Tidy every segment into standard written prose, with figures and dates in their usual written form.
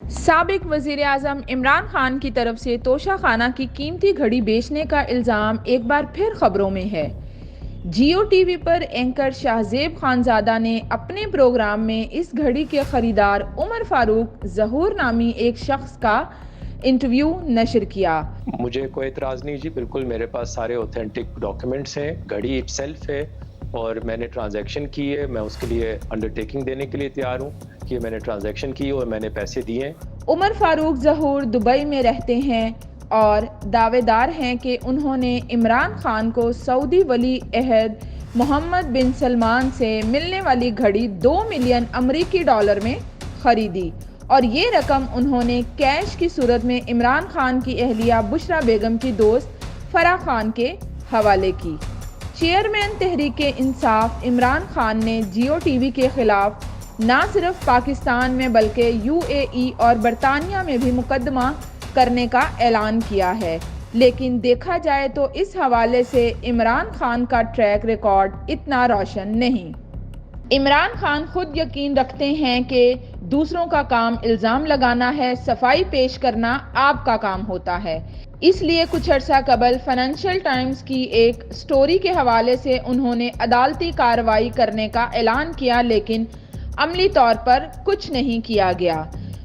साबिक वज़ीर आज़म इमरान खान की तरफ से तोशा खाना की कीमती घड़ी बेचने का इल्ज़ाम एक बार फिर खबरों में है। जियो टीवी पर एंकर शाहजेब खानजादा ने अपने प्रोग्राम में इस घड़ी के खरीदार उमर फारूक ज़हूर नामी एक शख्स का इंटरव्यू नशर किया। मुझे कोई एतराज़ नहीं जी, बिल्कुल मेरे पास सारे ऑथेंटिक डॉक्यूमेंट्स हैं, घड़ी इटसेल्फ है और मैंने ट्रांजैक्शन की है। मैं उसके लिए अंडरटेकिंग देने के लिए तैयार हूँ कि मैंने ट्रांजैक्शन की और मैंने पैसे दिए हैं। उमर फारूक ज़हूर दुबई में रहते हैं और दावेदार हैं कि उन्होंने इमरान खान को सऊदी वली अहद मोहम्मद बिन सलमान से मिलने वाली घड़ी 2 मिलियन अमरीकी डॉलर में खरीदी और ये रकम उन्होंने कैश की सूरत में इमरान खान की अहलिया बुशरा बेगम की दोस्त फराह खान के हवाले की। चेयरमैन तहरीक इंसाफ इमरान खान ने जियो टीवी के खिलाफ ना सिर्फ पाकिस्तान में बल्कि यूएई और बरतानिया में भी मुकदमा करने का ऐलान किया है, लेकिन देखा जाए तो इस हवाले से इमरान खान का ट्रैक रिकॉर्ड इतना रोशन नहीं। इमरान खान खुद यकीन रखते हैं कि दूसरों का काम इल्ज़ाम लगाना है, सफाई पेश करना आपका काम होता है। इसलिए कुछ अर्सा कबल फाइनेंशियल टाइम्स की एक स्टोरी के हवाले से उन्होंने अदालती कार्रवाई करने का ऐलान किया, लेकिन अमली तौर पर कुछ नहीं किया गया।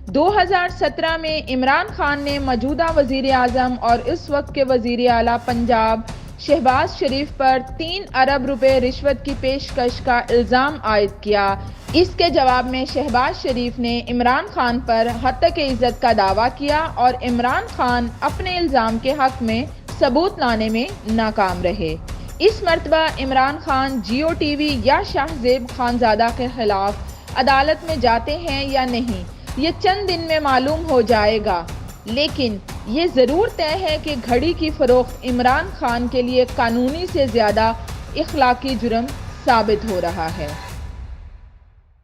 2017 में इमरान खान ने मौजूदा वज़ीर आज़म और इस वक्त के वज़ीर आला पंजाब शहबाज शरीफ पर 3 अरब रुपए रिश्वत की पेशकश का इल्ज़ाम आयद किया। इसके जवाब में शहबाज शरीफ ने इमरान खान पर हत्या की इज्जत का दावा किया और इमरान खान अपने इल्ज़ाम के हक में सबूत लाने में नाकाम रहे। इस मरतबा इमरान खान जियो टीवी या शाहजेब खानजादा के खिलाफ अदालत में जाते हैं या नहीं, ये चंद दिन में मालूम हो जाएगा, लेकिन ये ज़रूर तय है कि घड़ी की फ़रोख्त इमरान खान के लिए कानूनी से ज़्यादा इखलाकी जुर्म साबित हो रहा है।